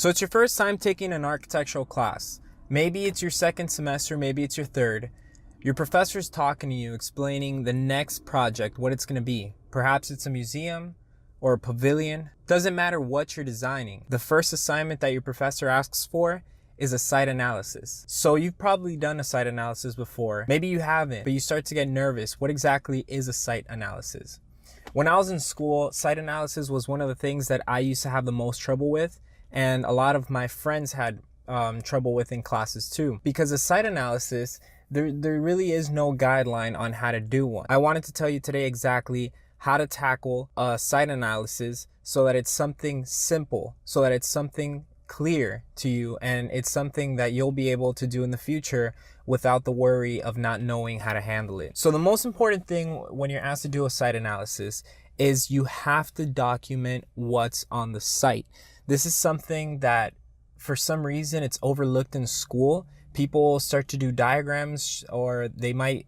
So it's your first time taking an architectural class. Maybe it's your second semester, maybe it's your third. Your professor's talking to you, explaining the next project, what it's going to be. Perhaps it's a museum or a pavilion. Doesn't matter what you're designing. The first assignment that your professor asks for is a site analysis. So you've probably done a site analysis before. Maybe you haven't, but you start to get nervous. What exactly is a site analysis? When I was in school, site analysis was one of the things that I used to have the most trouble with, and a lot of my friends had trouble with in classes too. Because a site analysis, there really is no guideline on how to do one. I wanted to tell you today exactly how to tackle a site analysis so that it's something simple, so that it's something clear to you, and it's something that you'll be able to do in the future without the worry of not knowing how to handle it. So the most important thing when you're asked to do a site analysis is you have to document what's on the site. This is something that for some reason it's overlooked in school. People start to do diagrams, or they might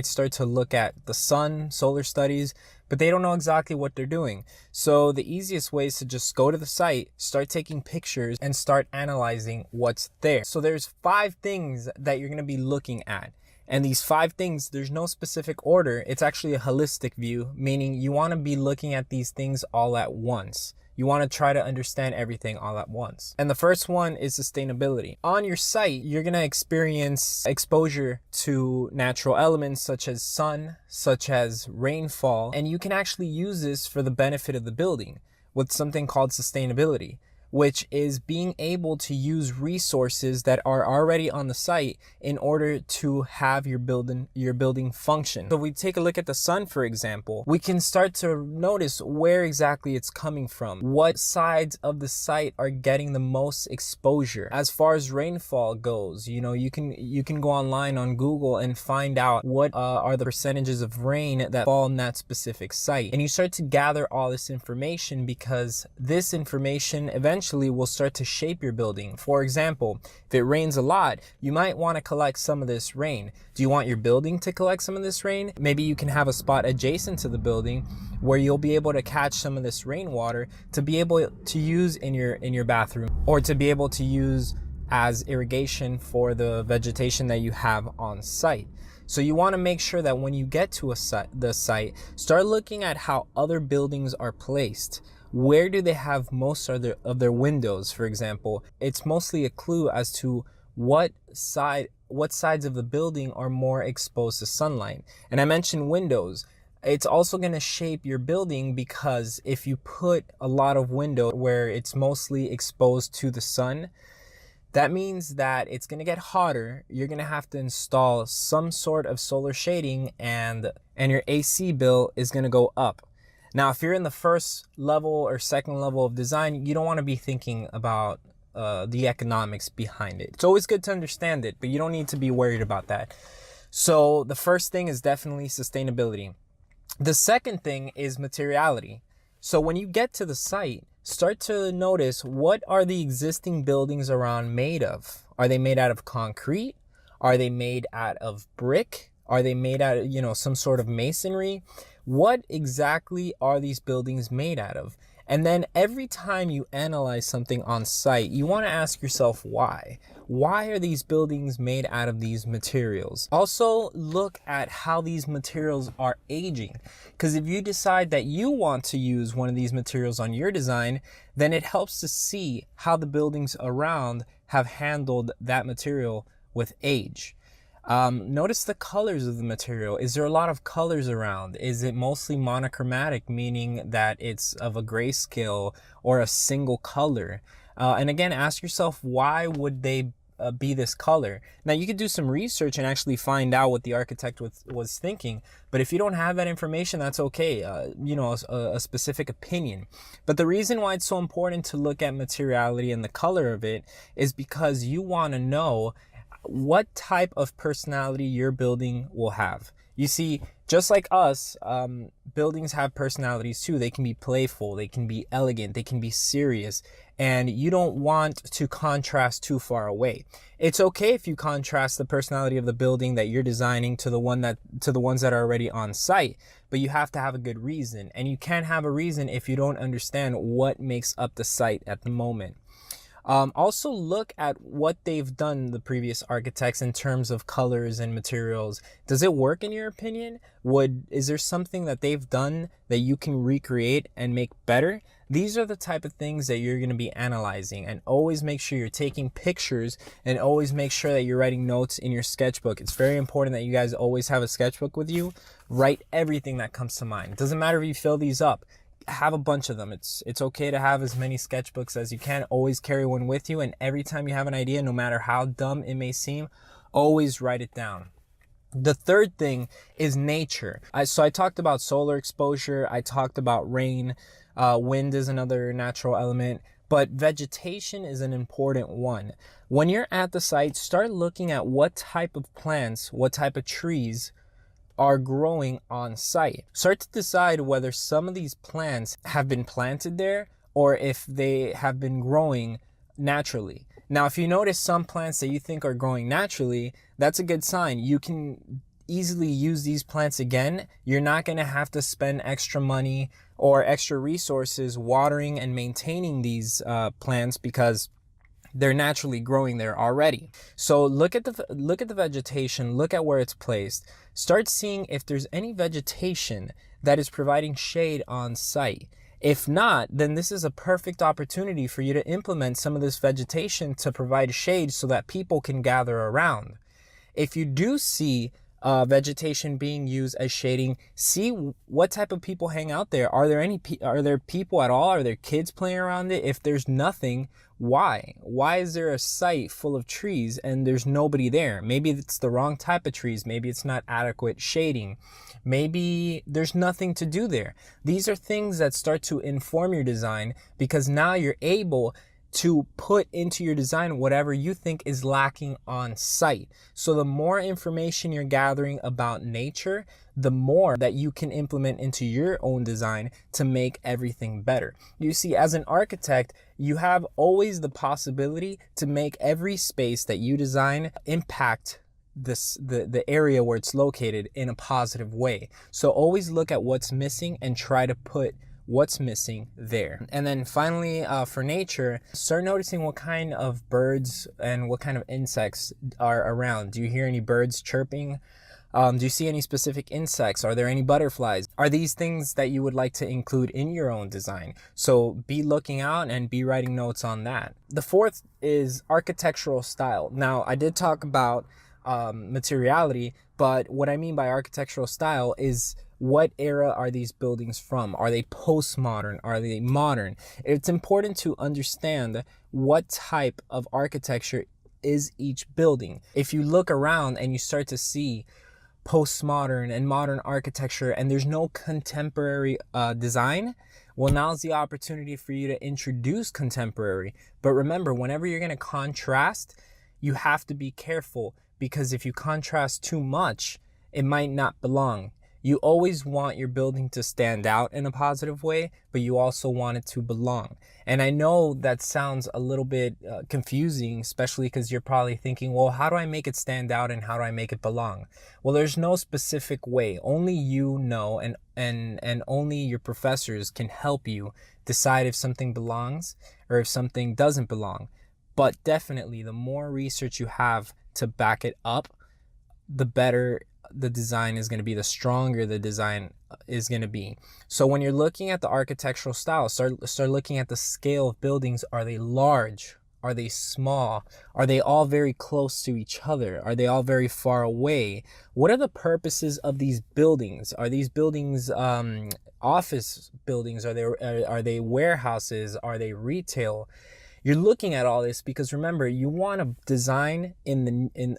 start to look at the sun, solar studies, but they don't know exactly what they're doing. So the easiest way is to just go to the site, start taking pictures, and start analyzing what's there. So there's 5 things that you're going to be looking at. And these 5 things, there's no specific order. It's actually a holistic view, meaning you want to be looking at these things all at once. You want to try to understand everything all at once. And the first one is sustainability. On your site, you're going to experience exposure to natural elements such as sun, such as rainfall, and you can actually use this for the benefit of the building with something called sustainability, which is being able to use resources that are already on the site in order to have your building function. So if we take a look at the sun, for example, we can start to notice where exactly it's coming from. What sides of the site are getting the most exposure? As far as rainfall goes, you can go online on Google and find out what are the percentages of rain that fall on that specific site. And you start to gather all this information, because this information eventually will start to shape your building. For example, if it rains a lot, you might want to collect some of this rain. Do you want your building to collect some of this rain? Maybe you can have a spot adjacent to the building where you'll be able to catch some of this rainwater to be able to use in your bathroom, or to be able to use as irrigation for the vegetation that you have on site. So you want to make sure that when you get to the site, start looking at how other buildings are placed. Where do they have most of their windows, for example? It's mostly a clue as to what sides of the building are more exposed to sunlight. And I mentioned windows. It's also going to shape your building, because if you put a lot of window where it's mostly exposed to the sun, that means that it's going to get hotter. You're going to have to install some sort of solar shading, and your AC bill is going to go up. Now, if you're in the first level or second level of design, you don't want to be thinking about the economics behind it. It's always good to understand it, but you don't need to be worried about that. So the first thing is definitely sustainability. The second thing is materiality. So when you get to the site, start to notice, what are the existing buildings around made of? Are they made out of concrete? Are they made out of brick? Are they made out of, some sort of masonry? What exactly are these buildings made out of? And then every time you analyze something on site, you want to ask yourself why. Why are these buildings made out of these materials? Also, look at how these materials are aging. Because if you decide that you want to use one of these materials on your design, then it helps to see how the buildings around have handled that material with age. Notice the colors of the material. Is there a lot of colors around? Is it mostly monochromatic, meaning that it's of a grayscale or a single color? And again, ask yourself, why would they be this color? Now, you could do some research and actually find out what the architect was thinking. But if you don't have that information, that's okay. A specific opinion. But the reason why it's so important to look at materiality and the color of it is because you want to know what type of personality your building will have. You see, just like us, buildings have personalities too. They can be playful, they can be elegant, they can be serious, and you don't want to contrast too far away. It's okay if you contrast the personality of the building that you're designing to the ones that are already on site, but you have to have a good reason, and you can't have a reason if you don't understand what makes up the site at the moment. Also look at what they've done, the previous architects, in terms of colors and materials. Does it work in your opinion? Is there something that they've done that you can recreate and make better? These are the type of things that you're going to be analyzing, and always make sure you're taking pictures, and always make sure that you're writing notes in your sketchbook. It's very important that you guys always have a sketchbook with you. Write everything that comes to mind. Doesn't matter if you fill these up. Have a bunch of them. It's okay to have as many sketchbooks as you can. Always carry one with you, and every time you have an idea, no matter how dumb it may seem, always write it down. The third thing is nature. So I talked about solar exposure, I talked about rain, wind is another natural element, but vegetation is an important one. When you're at the site, start looking at what type of plants, what type of trees are growing on site. Start to decide whether some of these plants have been planted there or if they have been growing naturally. Now, if you notice some plants that you think are growing naturally, that's a good sign. You can easily use these plants again. You're not going to have to spend extra money or extra resources watering and maintaining these plants because they're naturally growing there already. So look at the vegetation, look at where it's placed. Start seeing if there's any vegetation that is providing shade on site. If not, then this is a perfect opportunity for you to implement some of this vegetation to provide shade so that people can gather around. If you do see vegetation being used as shading, see what type of people hang out there. Are there people at all? Are there kids playing around it? If there's nothing, why? Why is there a site full of trees and there's nobody there? Maybe it's the wrong type of trees. Maybe it's not adequate shading. Maybe there's nothing to do there. These are things that start to inform your design, because now you're able to put into your design whatever you think is lacking on site. So the more information you're gathering about nature, the more that you can implement into your own design to make everything better. You see, as an architect, you have always the possibility to make every space that you design impact the area where it's located in a positive way. So always look at what's missing and try to put what's missing there. And then finally, for nature, start noticing what kind of birds and what kind of insects are around. Do you hear any birds chirping? Do you see any specific insects? Are there any butterflies? Are these things that you would like to include in your own design? So be looking out and be writing notes on that. The fourth is architectural style. Now, I did talk about materiality, but what I mean by architectural style is, what era are these buildings from? Are they postmodern? Are they modern? It's important to understand what type of architecture is each building. If you look around and you start to see postmodern and modern architecture and there's no contemporary design, well, now's the opportunity for you to introduce contemporary. But remember, whenever you're going to contrast, you have to be careful, because if you contrast too much, it might not belong. You always want your building to stand out in a positive way, but you also want it to belong. And I know that sounds a little bit confusing, especially because you're probably thinking, well, how do I make it stand out and how do I make it belong? Well, there's no specific way. Only you know, and only your professors can help you decide if something belongs or if something doesn't belong. But definitely, the more research you have to back it up, the better the design is going to be, the stronger the design is going to be. So when you're looking at the architectural style, start looking at the scale of buildings. Are they large? Are they small? Are they all very close to each other? Are they all very far away? What are the purposes of these buildings? Are these buildings office buildings? Are they warehouses? Are they retail? You're looking at all this because, remember, you want to design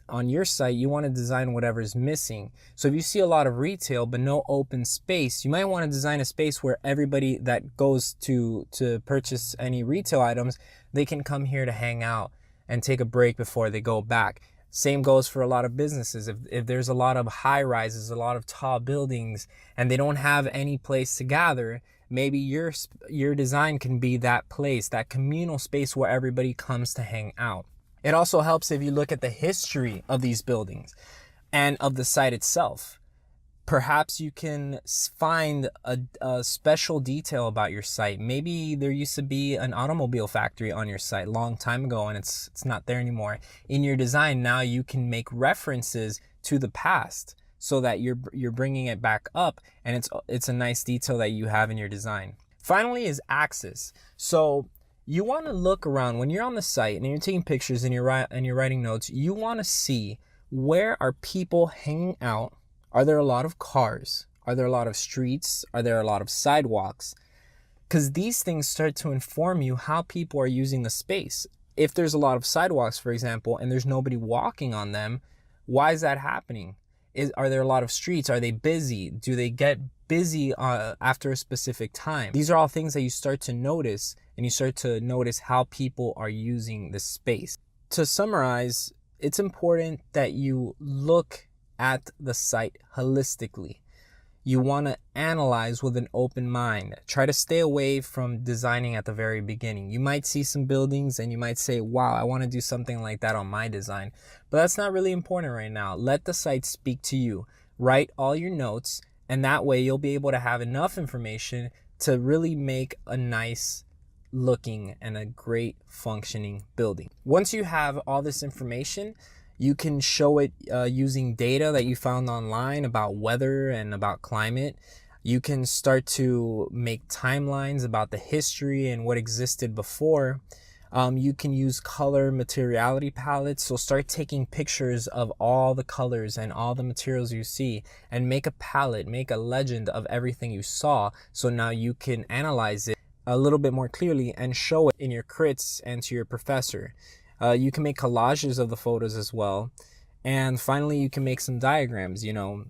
on your site, you want to design whatever's missing. So if you see a lot of retail but no open space, you might want to design a space where everybody that goes to purchase any retail items, they can come here to hang out and take a break before they go back. Same goes for a lot of businesses. If there's a lot of high rises, a lot of tall buildings, and they don't have any place to gather, maybe your design can be that place, that communal space where everybody comes to hang out. It also helps if you look at the history of these buildings and of the site itself. Perhaps you can find a special detail about your site. Maybe there used to be an automobile factory on your site a long time ago and it's not there anymore. In your design now you can make references to the past so that you're bringing it back up, and it's a nice detail that you have in your design. Finally is axis. So you want to look around when you're on the site and you're taking pictures and you're writing notes. You want to see, where are people hanging out? Are there a lot of cars? Are there a lot of streets? Are there a lot of sidewalks? Because these things start to inform you how people are using the space. If there's a lot of sidewalks, for example, and there's nobody walking on them, why is that happening? Are there a lot of streets? Are they busy? Do they get busy after a specific time? These are all things that you start to notice, and you start to notice how people are using the space. To summarize, it's important that you look at the site holistically. You want to analyze with an open mind. Try to stay away from designing at the very beginning. You might see some buildings and you might say, wow, I want to do something like that on my design. But that's not really important right now. Let the site speak to you. Write all your notes, and that way you'll be able to have enough information to really make a nice looking and a great functioning building. Once you have all this information, you can show it using data that you found online about weather and about climate. You can start to make timelines about the history and what existed before. You can use color materiality palettes. So start taking pictures of all the colors and all the materials you see and make a palette, make a legend of everything you saw. So now you can analyze it a little bit more clearly and show it in your crits and to your professor. You can make collages of the photos as well. And finally, you can make some diagrams,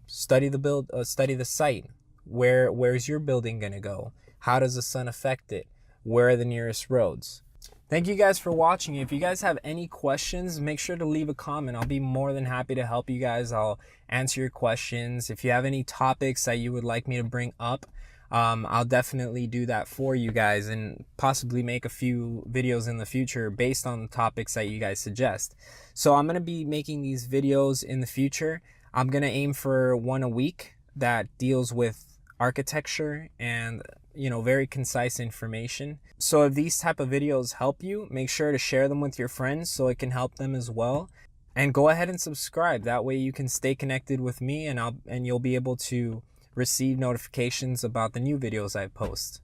study the site. Where's your building going to go? How does the sun affect it? Where are the nearest roads? Thank you guys for watching. If you guys have any questions, make sure to leave a comment. I'll be more than happy to help you guys. I'll answer your questions. If you have any topics that you would like me to bring up, I'll definitely do that for you guys and possibly make a few videos in the future based on the topics that you guys suggest. So I'm going to be making these videos in the future. I'm going to aim for one a week that deals with architecture and, very concise information. So if these type of videos help you, make sure to share them with your friends so it can help them as well. And go ahead and subscribe. That way you can stay connected with me, and you'll be able to receive notifications about the new videos I post.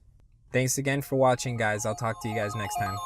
Thanks again for watching, guys. I'll talk to you guys next time.